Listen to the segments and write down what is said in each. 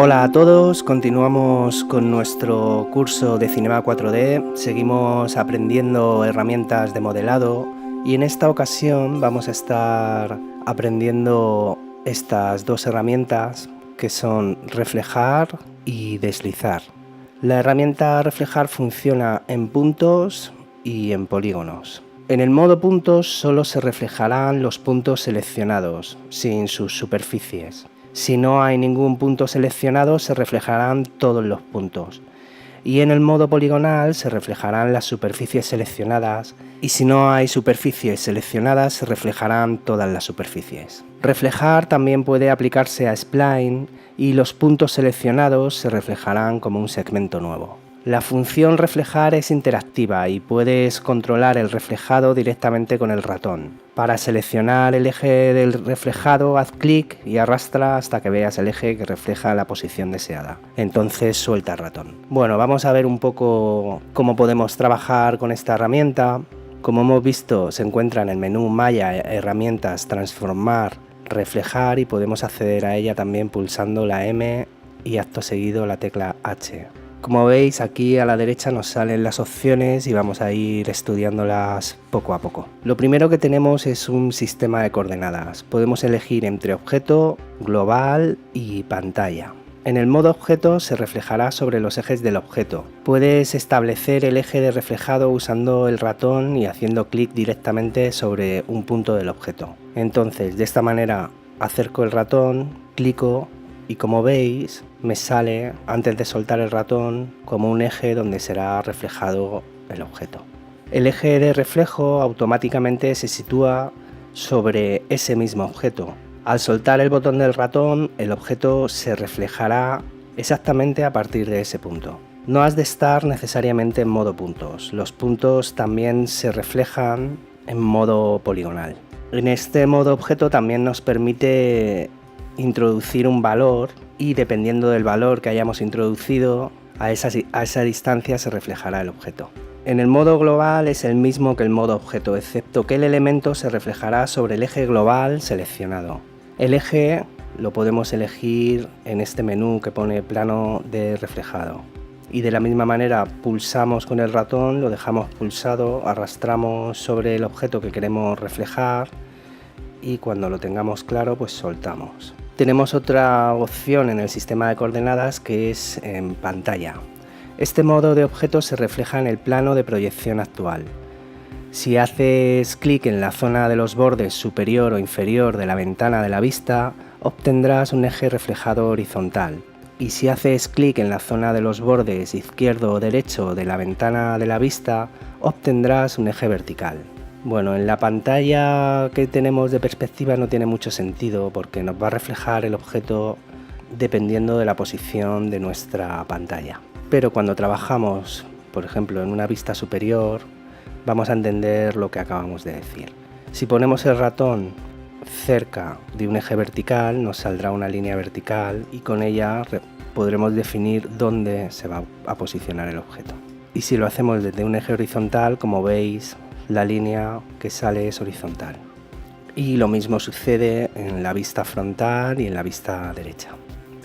Hola a todos, continuamos con nuestro curso de Cinema 4D, seguimos aprendiendo herramientas de modelado y en esta ocasión vamos a estar aprendiendo estas dos herramientas que son reflejar y deslizar. La herramienta reflejar funciona en puntos y en polígonos. En el modo puntos solo se reflejarán los puntos seleccionados, sin sus superficies. Si no hay ningún punto seleccionado, se reflejarán todos los puntos. Y en el modo poligonal se reflejarán las superficies seleccionadas, y si no hay superficies seleccionadas, se reflejarán todas las superficies. Reflejar también puede aplicarse a spline, y los puntos seleccionados se reflejarán como un segmento nuevo. La función reflejar es interactiva y puedes controlar el reflejado directamente con el ratón. Para seleccionar el eje del reflejado, haz clic y arrastra hasta que veas el eje que refleja la posición deseada. Entonces suelta el ratón. Bueno, vamos a ver un poco cómo podemos trabajar con esta herramienta. Como hemos visto, se encuentra en el menú Maya, herramientas, transformar, reflejar y podemos acceder a ella también pulsando la M y acto seguido la tecla H. Como veis, aquí a la derecha nos salen las opciones y vamos a ir estudiándolas poco a poco. Lo primero que tenemos es un sistema de coordenadas. Podemos elegir entre objeto, global y pantalla. En el modo objeto se reflejará sobre los ejes del objeto. Puedes establecer el eje de reflejado usando el ratón y haciendo clic directamente sobre un punto del objeto. Entonces, de esta manera acerco el ratón, clico y como veis me sale antes de soltar el ratón como un eje donde será reflejado el objeto. El eje de reflejo automáticamente se sitúa sobre ese mismo objeto. Al soltar el botón del ratón, el objeto se reflejará exactamente a partir de ese punto. No has de estar necesariamente en modo puntos, los puntos también se reflejan en modo poligonal. En este modo objeto también nos permite introducir un valor y dependiendo del valor que hayamos introducido, a esa distancia se reflejará el objeto. En el modo global es el mismo que el modo objeto, excepto que el elemento se reflejará sobre el eje global seleccionado. El eje lo podemos elegir en este menú que pone plano de reflejado. Y de la misma manera pulsamos con el ratón, lo dejamos pulsado, arrastramos sobre el objeto que queremos reflejar y cuando lo tengamos claro pues soltamos. Tenemos otra opción en el sistema de coordenadas que es en pantalla. Este modo de objeto se refleja en el plano de proyección actual. Si haces clic en la zona de los bordes superior o inferior de la ventana de la vista, obtendrás un eje reflejado horizontal. Y si haces clic en la zona de los bordes izquierdo o derecho de la ventana de la vista, obtendrás un eje vertical. Bueno, en la pantalla que tenemos de perspectiva no tiene mucho sentido porque nos va a reflejar el objeto dependiendo de la posición de nuestra pantalla. Pero cuando trabajamos, por ejemplo, en una vista superior, vamos a entender lo que acabamos de decir. Si ponemos el ratón cerca de un eje vertical, nos saldrá una línea vertical y con ella podremos definir dónde se va a posicionar el objeto. Y si lo hacemos desde un eje horizontal, como veis, la línea que sale es horizontal. Y lo mismo sucede en la vista frontal y en la vista derecha.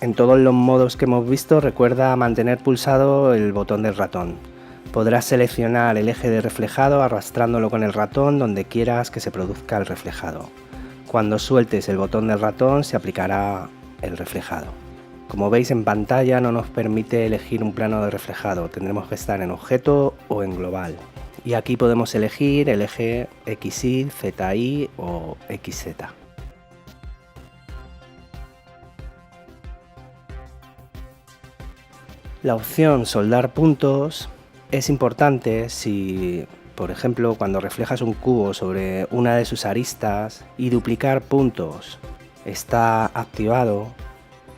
En todos los modos que hemos visto, recuerda mantener pulsado el botón del ratón. Podrás seleccionar el eje de reflejado arrastrándolo con el ratón donde quieras que se produzca el reflejado. Cuando sueltes el botón del ratón se aplicará el reflejado. Como veis en pantalla no nos permite elegir un plano de reflejado, tendremos que estar en objeto o en global. Y aquí podemos elegir el eje XY, ZY o XZ. La opción soldar puntos es importante si, por ejemplo, cuando reflejas un cubo sobre una de sus aristas y duplicar puntos está activado,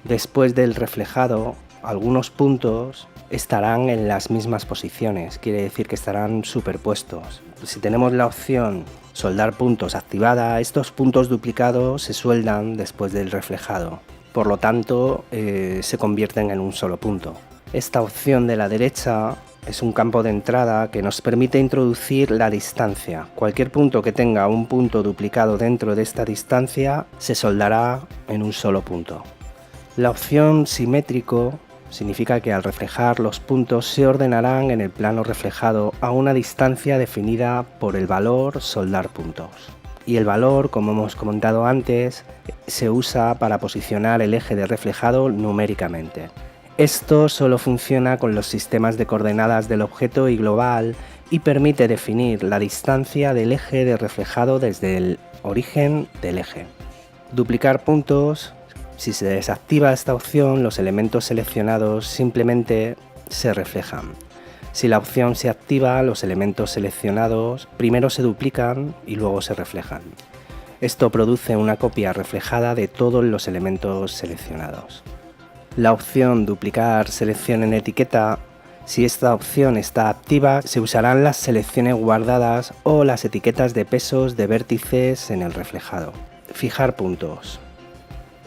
después del reflejado algunos puntos estarán en las mismas posiciones, quiere decir que estarán superpuestos. Si tenemos la opción soldar puntos activada, estos puntos duplicados se sueldan después del reflejado, por lo tanto se convierten en un solo punto. Esta opción de la derecha es un campo de entrada que nos permite introducir la distancia. Cualquier punto que tenga un punto duplicado dentro de esta distancia se soldará en un solo punto. La opción simétrico significa que al reflejar los puntos se ordenarán en el plano reflejado a una distancia definida por el valor soldar puntos. Y el valor, como hemos comentado antes, se usa para posicionar el eje de reflejado numéricamente. Esto solo funciona con los sistemas de coordenadas del objeto y global y permite definir la distancia del eje de reflejado desde el origen del eje. Duplicar puntos. Si se desactiva esta opción, los elementos seleccionados simplemente se reflejan. Si la opción se activa, los elementos seleccionados primero se duplican y luego se reflejan. Esto produce una copia reflejada de todos los elementos seleccionados. La opción duplicar selección en etiqueta. Si esta opción está activa, se usarán las selecciones guardadas o las etiquetas de pesos de vértices en el reflejado. Fijar puntos.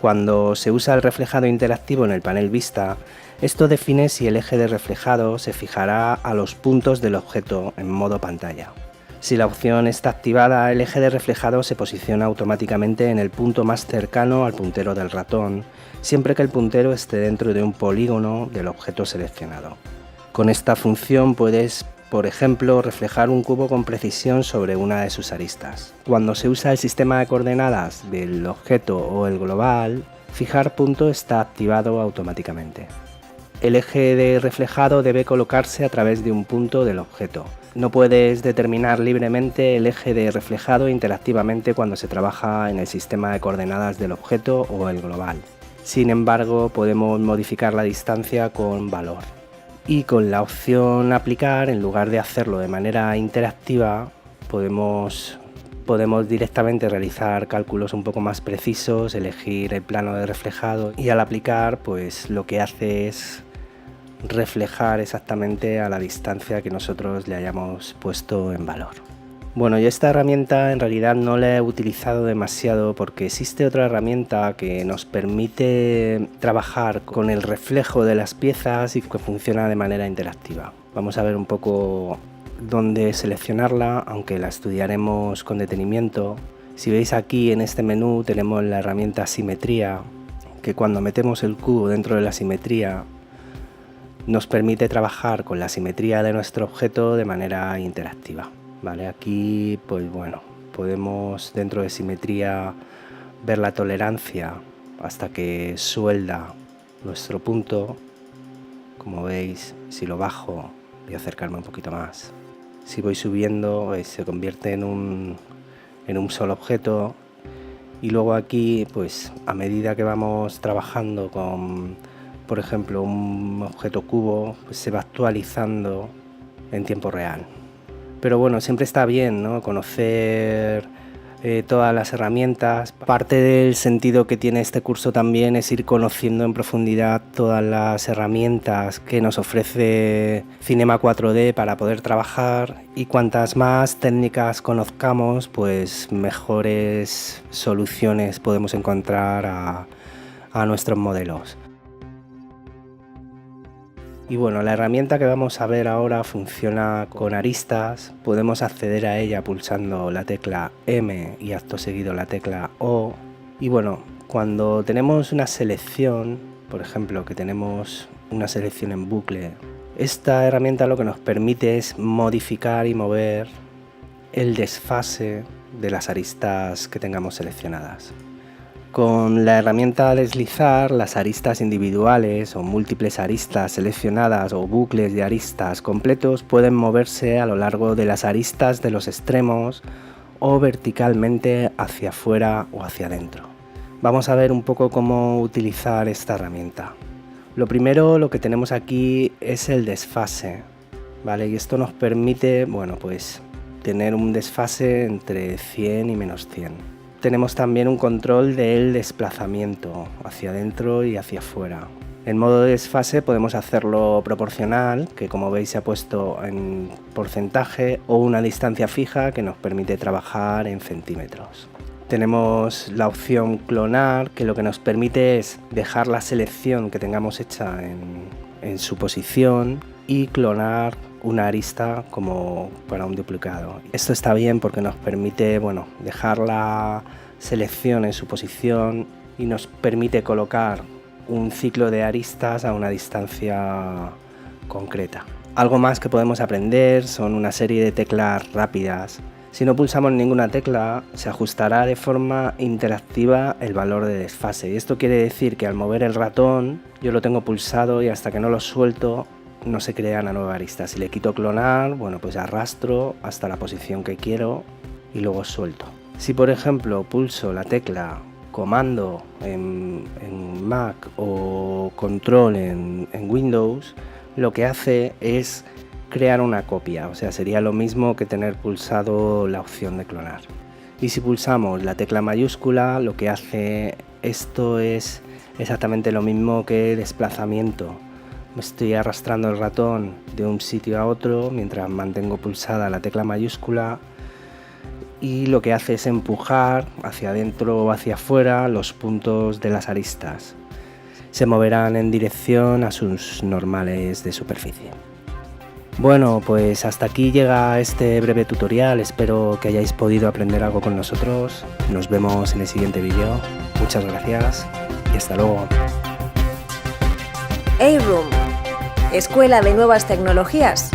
Cuando se usa el reflejado interactivo en el panel vista, esto define si el eje de reflejado se fijará a los puntos del objeto en modo pantalla. Si la opción está activada, el eje de reflejado se posiciona automáticamente en el punto más cercano al puntero del ratón, siempre que el puntero esté dentro de un polígono del objeto seleccionado. Con esta función puedes, por ejemplo, reflejar un cubo con precisión sobre una de sus aristas. Cuando se usa el sistema de coordenadas del objeto o el global, fijar punto está activado automáticamente. El eje de reflejado debe colocarse a través de un punto del objeto. No puedes determinar libremente el eje de reflejado interactivamente cuando se trabaja en el sistema de coordenadas del objeto o el global. Sin embargo, podemos modificar la distancia con valor. Y con la opción aplicar, en lugar de hacerlo de manera interactiva, podemos directamente realizar cálculos un poco más precisos, elegir el plano de reflejado y al aplicar, pues lo que hace es reflejar exactamente a la distancia que nosotros le hayamos puesto en valor. Bueno, yo esta herramienta en realidad no la he utilizado demasiado porque existe otra herramienta que nos permite trabajar con el reflejo de las piezas y que funciona de manera interactiva. Vamos a ver un poco dónde seleccionarla, aunque la estudiaremos con detenimiento. Si veis aquí en este menú tenemos la herramienta simetría, que cuando metemos el cubo dentro de la simetría nos permite trabajar con la simetría de nuestro objeto de manera interactiva. Vale, aquí pues bueno, podemos dentro de simetría ver la tolerancia hasta que suelda nuestro punto. Como veis, si lo bajo, voy a acercarme un poquito más. Si voy subiendo, se convierte en un solo objeto. Y luego aquí, pues a medida que vamos trabajando con, por ejemplo, un objeto cubo, pues se va actualizando en tiempo real. Pero bueno, siempre está bien, ¿no?, conocer todas las herramientas. Parte del sentido que tiene este curso también es ir conociendo en profundidad todas las herramientas que nos ofrece Cinema 4D para poder trabajar, y cuantas más técnicas conozcamos, pues mejores soluciones podemos encontrar a nuestros modelos. Y bueno, la herramienta que vamos a ver ahora funciona con aristas. Podemos acceder a ella pulsando la tecla M y acto seguido la tecla O. Y bueno, cuando tenemos una selección, por ejemplo, que tenemos una selección en bucle, esta herramienta lo que nos permite es modificar y mover el desfase de las aristas que tengamos seleccionadas. Con la herramienta deslizar, las aristas individuales o múltiples aristas seleccionadas o bucles de aristas completos pueden moverse a lo largo de las aristas de los extremos o verticalmente hacia afuera o hacia adentro. Vamos a ver un poco cómo utilizar esta herramienta. Lo primero, lo que tenemos aquí es el desfase, ¿vale? Y esto nos permite, bueno, pues tener un desfase entre 100 y menos 100. Tenemos también un control del desplazamiento hacia adentro y hacia afuera. En modo de desfase podemos hacerlo proporcional, que como veis se ha puesto en porcentaje, o una distancia fija que nos permite trabajar en centímetros. Tenemos la opción clonar, que lo que nos permite es dejar la selección que tengamos hecha en su posición y clonar una arista como para un duplicado. Esto está bien porque nos permite, bueno, dejar la selección en su posición y nos permite colocar un ciclo de aristas a una distancia concreta. Algo más que podemos aprender son una serie de teclas rápidas. Si no pulsamos ninguna tecla, se ajustará de forma interactiva el valor de desfase. Y esto quiere decir que al mover el ratón, yo lo tengo pulsado y hasta que no lo suelto, no se crea una nueva arista. Si le quito clonar, bueno, pues arrastro hasta la posición que quiero y luego suelto. Si por ejemplo pulso la tecla comando en Mac o control en Windows, lo que hace es crear una copia, o sea, sería lo mismo que tener pulsado la opción de clonar. Y si pulsamos la tecla mayúscula, lo que hace esto es exactamente lo mismo que desplazamiento. Me estoy arrastrando el ratón de un sitio a otro mientras mantengo pulsada la tecla mayúscula, y lo que hace es empujar hacia adentro o hacia afuera los puntos de las aristas. Se moverán en dirección a sus normales de superficie. Bueno, pues hasta aquí llega este breve tutorial, espero que hayáis podido aprender algo con nosotros. Nos vemos en el siguiente vídeo. Muchas gracias y hasta luego. A-Room, Escuela de Nuevas Tecnologías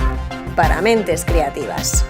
para Mentes Creativas.